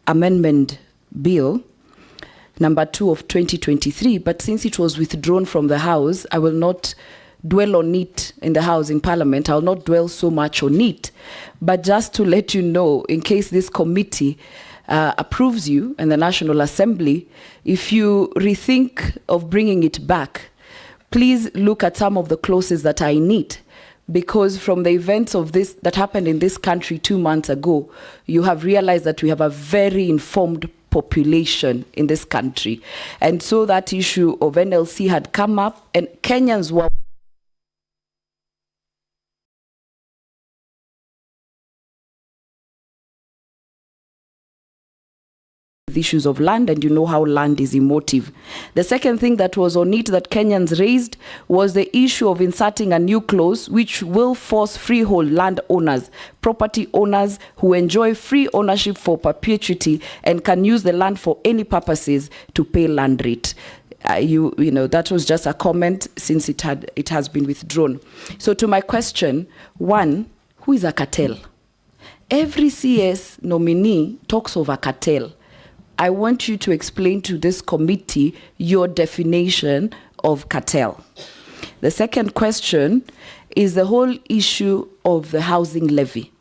Amendment Bill number 2 of 2023, but since it was withdrawn from the House, I will not dwell on it in the House in Parliament. I'll not dwell so much on it, but just to let you know, in case this committee approves you and the National Assembly, if you rethink of bringing it back, please look at some of the clauses that are in it, because from the events of this that happened in this country 2 months ago, you have realized that we have a very informed population in this country. And so that issue of NLC had come up, and Kenyans were issues of land, and you know how land is emotive. The second thing that was on it that Kenyans raised was the issue of inserting a new clause which will force freehold land owners, property owners who enjoy free ownership for perpetuity and can use the land for any purposes, to pay land rate. You know, that was just a comment since it has been withdrawn. So to my question, one, who is a cartel? Every CS nominee talks of a cartel. I want you to explain to this committee your definition of cartel. The second question is the whole issue of the housing levy.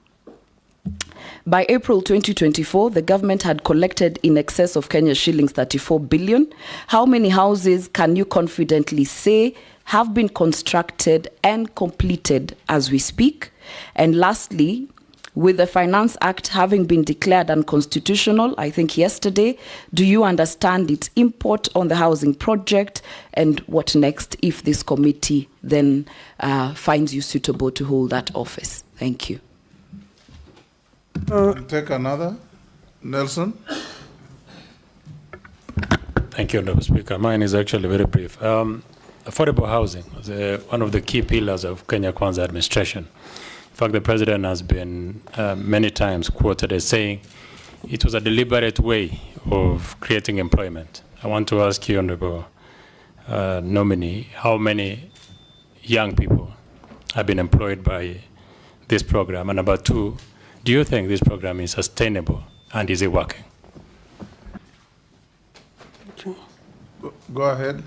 By April 2024, the government had collected in excess of Kenya shillings 34 billion. How many houses can you confidently say have been constructed and completed as we speak? And lastly, with the Finance Act having been declared unconstitutional, I think yesterday, do you understand its import on the housing project, and what next if this committee then finds you suitable to hold that office? Thank you. We'll take another. Nelson. Thank you, Honourable Speaker. Mine is actually very brief. Affordable housing is one of the key pillars of Kenya Kwanza administration. In fact, the president has been many times quoted as saying it was a deliberate way of creating employment. I want to ask you, Honourable nominee, how many young people have been employed by this program? And number two, do you think this program is sustainable, and is it working? Go ahead.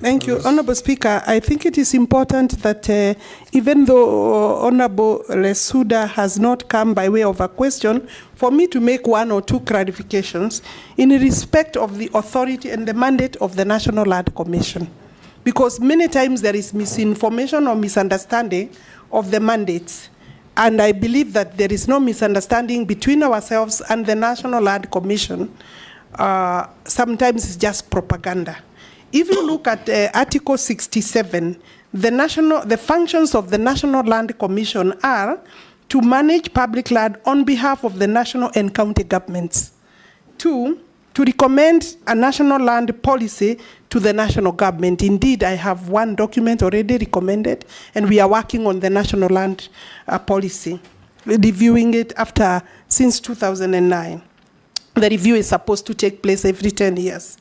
Thank you, Honourable Speaker. I think it is important that even though Honourable Lesuda has not come by way of a question, for me to make one or two clarifications in respect of the authority and the mandate of the National Land Commission. Because many times there is misinformation or misunderstanding of the mandates. And I believe that there is no misunderstanding between ourselves and the National Land Commission. Sometimes it's just propaganda. If you look at Article 67, the functions of the National Land Commission are to manage public land on behalf of the national and county governments. 2, to recommend a national land policy to the national government. Indeed, I have one document already recommended, and we are working on the national land policy, reviewing it since 2009. The review is supposed to take place every 10 years.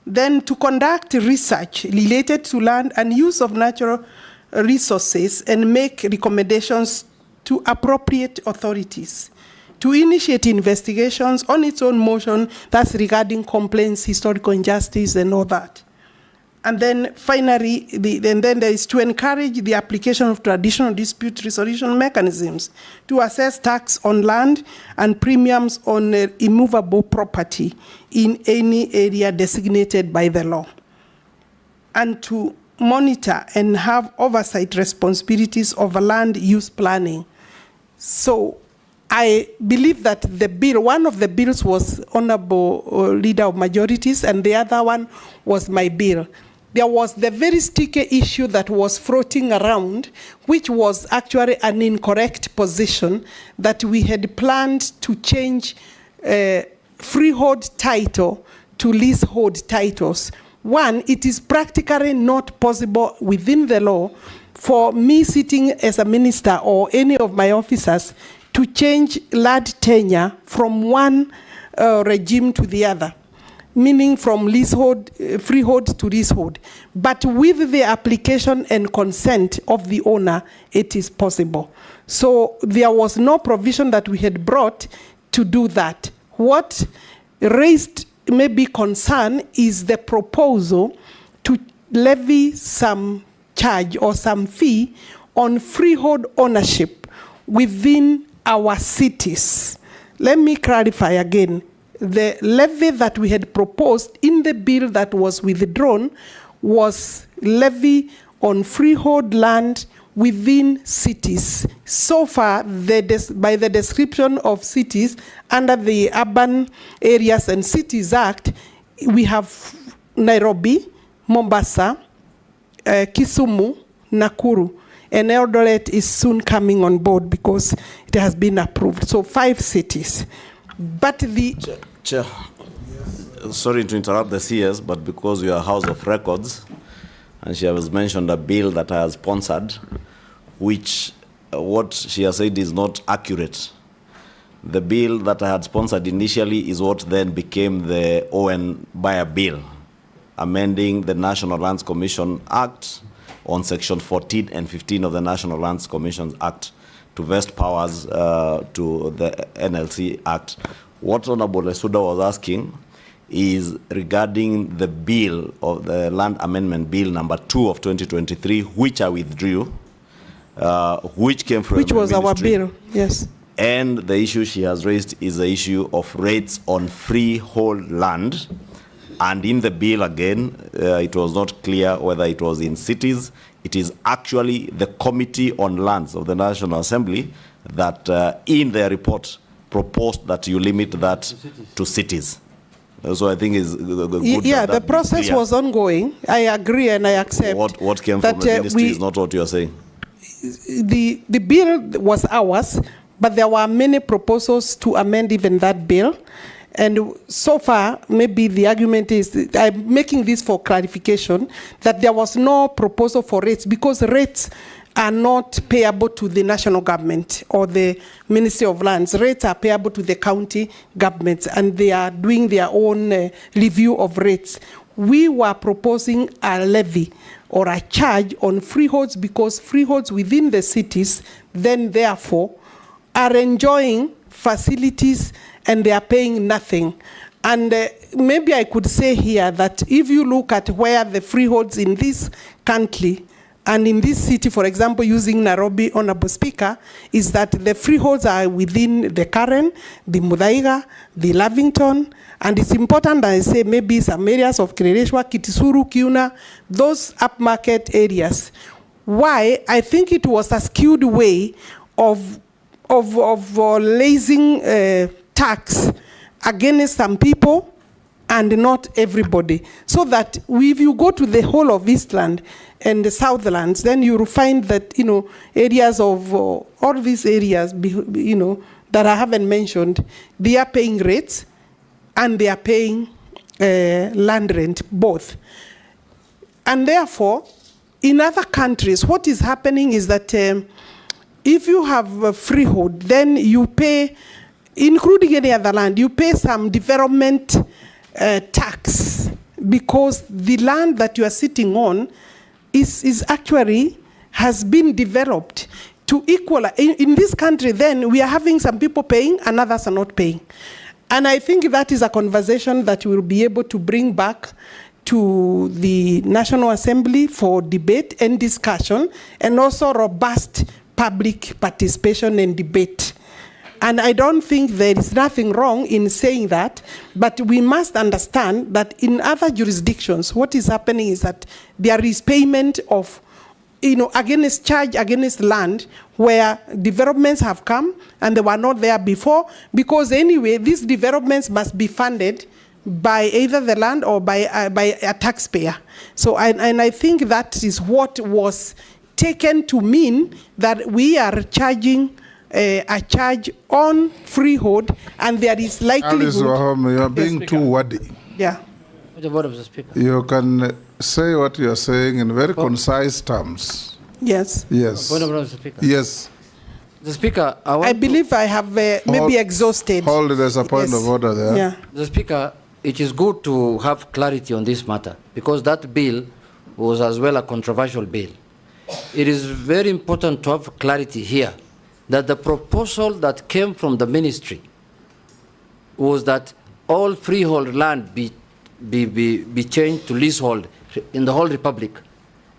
Then to conduct research related to land and use of natural resources and make recommendations to appropriate authorities. To initiate investigations on its own motion, that's regarding complaints, historical injustice, and all that. And then finally, then there is to encourage the application of traditional dispute resolution mechanisms to assess tax on land and premiums on immovable property in any area designated by the law. And to monitor and have oversight responsibilities over land use planning. So I believe that the bill, one of the bills was Honourable Leader of Majorities, and the other one was my bill. There was the very sticky issue that was floating around, which was actually an incorrect position, that we had planned to change freehold title to leasehold titles. One, it is practically not possible within the law for me sitting as a minister or any of my officers to change land tenure from one regime to the other, meaning from leasehold, freehold to leasehold. But with the application and consent of the owner, it is possible. So there was no provision that we had brought to do that. What raised maybe concern is the proposal to levy some charge or some fee on freehold ownership within our cities. Let me clarify again. The levy that we had proposed in the bill that was withdrawn was levy on freehold land within cities. So far, by the description of cities under the Urban Areas and Cities Act, we have Nairobi, Mombasa, Kisumu, Nakuru, and Eldoret is soon coming on board because it has been approved. So 5 cities. But the... Chair, sorry to interrupt the CS, but because we are a House of Records, and she has mentioned a bill that I have sponsored, which what she has said is not accurate. The bill that I had sponsored initially is what then became the Owen Bayer bill, amending the National Lands Commission Act on Section 14 and 15 of the National Lands Commission Act to vest powers to the NLC Act. What Honorable Lesuda was asking is regarding the bill of the Land Amendment Bill number 2 of 2023, which I withdrew, which came from which the was ministry. our bill, yes. And the issue she has raised is the issue of rates on freehold land. And in the bill again, it was not clear whether it was in cities. It is actually the Committee on Lands of the National Assembly that in their report proposed that you limit that to cities. So I think is good. Yeah, the process was ongoing. I agree and I accept. What came from the ministry is not what you are saying. The bill was ours, but there were many proposals to amend even that bill. And so far, maybe the argument is, I'm making this for clarification, that there was no proposal for rates because rates are not payable to the national government or the Ministry of Lands. Rates are payable to the county governments, and they are doing their own review of rates. We were proposing a levy or a charge on freeholds because freeholds within the cities then therefore are enjoying facilities and they are paying nothing. And maybe I could say here that if you look at where the freeholds in this country and in this city, for example, using Nairobi, Honorable Speaker, is that the freeholds are within the Karen, the Muthaiga, the Lavington, and it's important that I say maybe some areas of Kirereshwa, Kitisuru, Kiuna, those upmarket areas. Why? I think it was a skewed way of raising tax against some people and not everybody. So that if you go to the whole of Eastland and the Southlands, then you will find that, you know, areas of all these areas, you know, that I haven't mentioned, they are paying rates and they are paying land rent, both. And therefore, in other countries, what is happening is that if you have a freehold, then you pay, including any other land, you pay some development tax because the land that you are sitting on is actually has been developed to equal. In this country, then, we are having some people paying and others are not paying. And I think that is a conversation that we'll be able to bring back to the National Assembly for debate and discussion, and also robust public participation and debate. And I don't think there is nothing wrong in saying that, but we must understand that in other jurisdictions, what is happening is that there is payment of, you know, against charge against land where developments have come and they were not there before, because anyway, these developments must be funded by either the land or by a taxpayer. So, and I think that is what was taken to mean that we are charging a charge on freehold, and there is likelihood. Alice Wahome, you are being too wordy. Yeah. You can say what you are saying in very concise terms. Yes. Yes. Yes. The Speaker, I believe I have maybe exhausted. Hold, there's a point of order there. Yeah. The Speaker, it is good to have clarity on this matter because that bill was as well a controversial bill. It is very important to have clarity here that the proposal that came from the ministry was that all freehold land be changed to leasehold in the whole republic.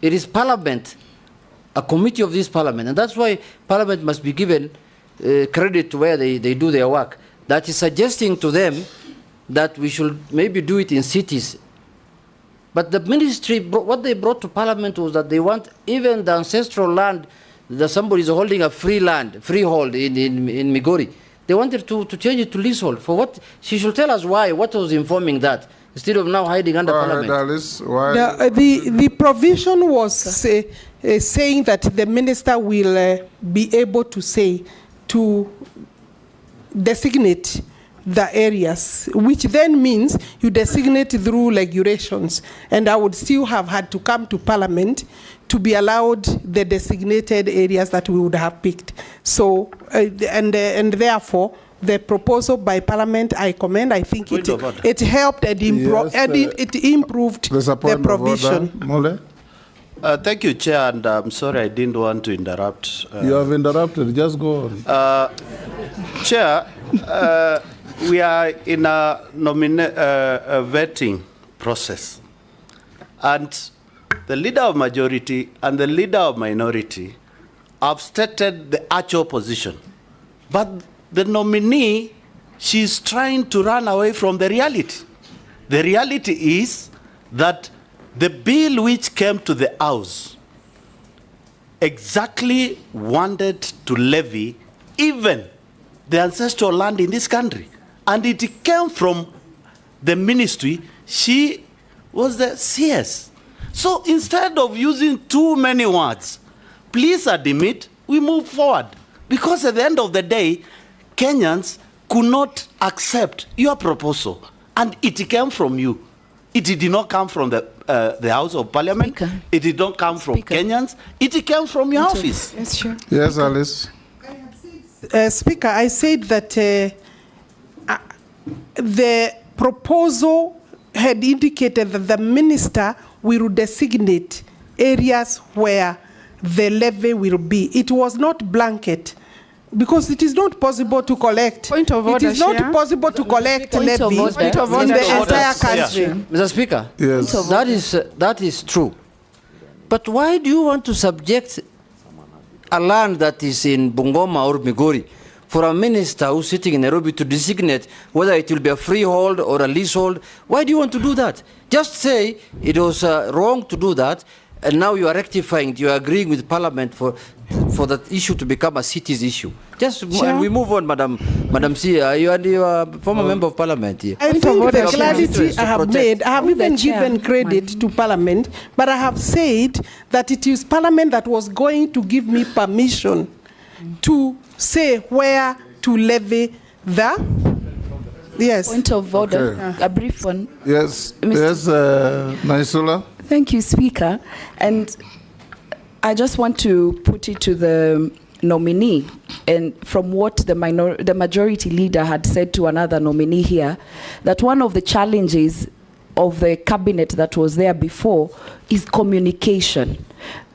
It is Parliament, a committee of this Parliament, and that's why Parliament must be given credit to where they do their work. That is suggesting to them that we should maybe do it in cities. But the ministry, what they brought to Parliament was that they want even the ancestral land that somebody is holding a freehold in Migori. They wanted to change it to leasehold. For what? She should tell us why, what was informing that, instead of now hiding under Parliament. Alice, why? The provision was saying that the minister will be able to designate the areas, which then means you designate through regulations, and I would still have had to come to Parliament to be allowed the designated areas that we would have picked. So, and therefore, the proposal by Parliament, I commend. I think it helped and it improved the provision. Mole? Thank you, Chair, and I'm sorry I didn't want to interrupt. You have interrupted, just go on. Chair, we are in a vetting process, and the leader of majority and the leader of minority have stated the actual position. But the nominee, she's trying to run away from the reality. The reality is that the bill which came to the House exactly wanted to levy even the ancestral land in this country. And it came from the ministry. She was the CS. So instead of using too many words, please admit we move forward. Because at the end of the day, Kenyans could not accept your proposal. And it came from you. It did not come from the House of Parliament. Speaker. It did not come from Kenyans. It came from your office. Yes, sure. Yes, Alice. Speaker, I said that the proposal had indicated that the minister will designate areas where the levy will be. It was not blanket, because it is not possible to collect. Point of order, it is not Chair. possible to collect Point of levy order. Point of in order. the entire Yes. country. Mr. Speaker, Yes. that is true. But why do you want to subject a land that is in Bungoma or Migori for a minister who's sitting in Nairobi to designate whether it will be a freehold or a leasehold? Why do you want to do that? Just say it was wrong to do that, and now you are rectifying, you are agreeing with Parliament for that issue to become a city's issue. Just and we move on, Madam C. You are a former member of Parliament here. I think the clarity I have made, I have even given credit to Parliament, but I have said that it is Parliament that was going to give me permission to say where to levy the. Yes. Point of order, Okay. a brief one. Yes, Mr. yes, Naisula. Thank you, Speaker. And I just want to put it to the nominee, and from what the majority leader had said to another nominee here, that one of the challenges of the cabinet that was there before is communication.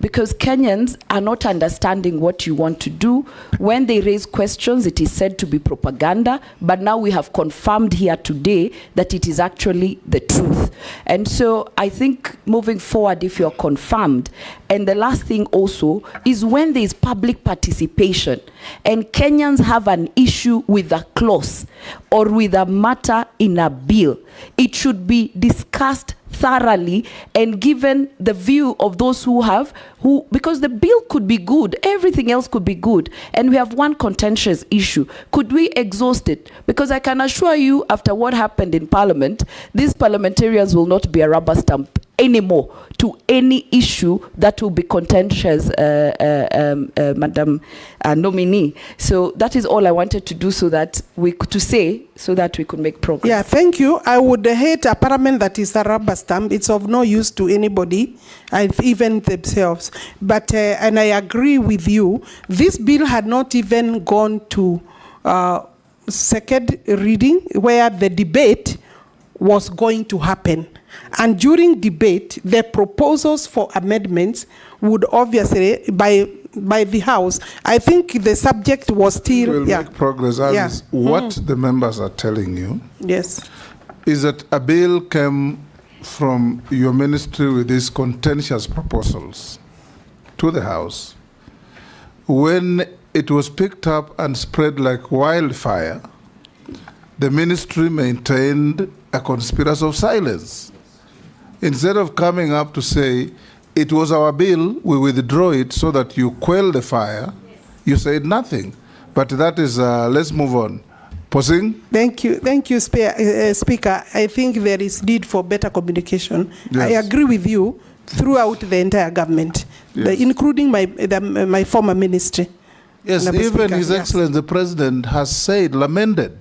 Because Kenyans are not understanding what you want to do. When they raise questions, it is said to be propaganda, but now we have confirmed here today that it is actually the truth. And so I think moving forward, if you're confirmed, and the last thing also is when there is public participation and Kenyans have an issue with a clause or with a matter in a bill, it should be discussed thoroughly and given the view of those because the bill could be good, everything else could be good, and we have one contentious issue. Could we exhaust it? Because I can assure you, after what happened in Parliament, these parliamentarians will not be a rubber stamp anymore to any issue that will be contentious, Madam Nominee. So that is all I wanted to do, so that we could make progress. Yeah, thank you. I would hate a Parliament that is a rubber stamp. It's of no use to anybody, even themselves. But, and I agree with you, this bill had not even gone to second reading, where the debate was going to happen. And during debate, the proposals for amendments would obviously, by by the House. I think the subject was still, We'll make progress. Alice. What the members are telling you Yes. is that a bill came from your ministry with these contentious proposals to the House. When it was picked up and spread like wildfire, the ministry maintained a conspiracy of silence. Instead of coming up to say, it was our bill, we withdraw it so that you quell the fire, you said nothing. But that is, let's move on. Posing? Thank you, Speaker. I think there is need for better communication. Yes. I agree with you throughout the entire government, Yes. including my former ministry. Yes, Honourable even Speaker, His yes. Excellency the President has said, lamented,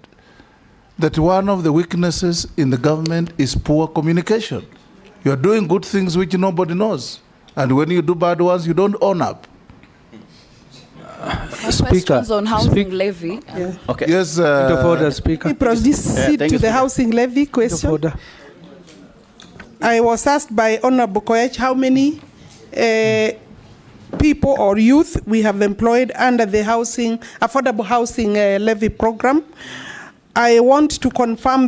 that one of the weaknesses in the government is poor communication. You are doing good things which nobody knows. And when you do bad ones, you don't own up. Questions on housing levy. Okay. Yes, Point of order, Speaker. We proceed thank to you, the Speaker. housing levy Point of question. order. I was asked by Honorable Koech how many people or youth we have employed under the affordable housing levy program. I want to confirm that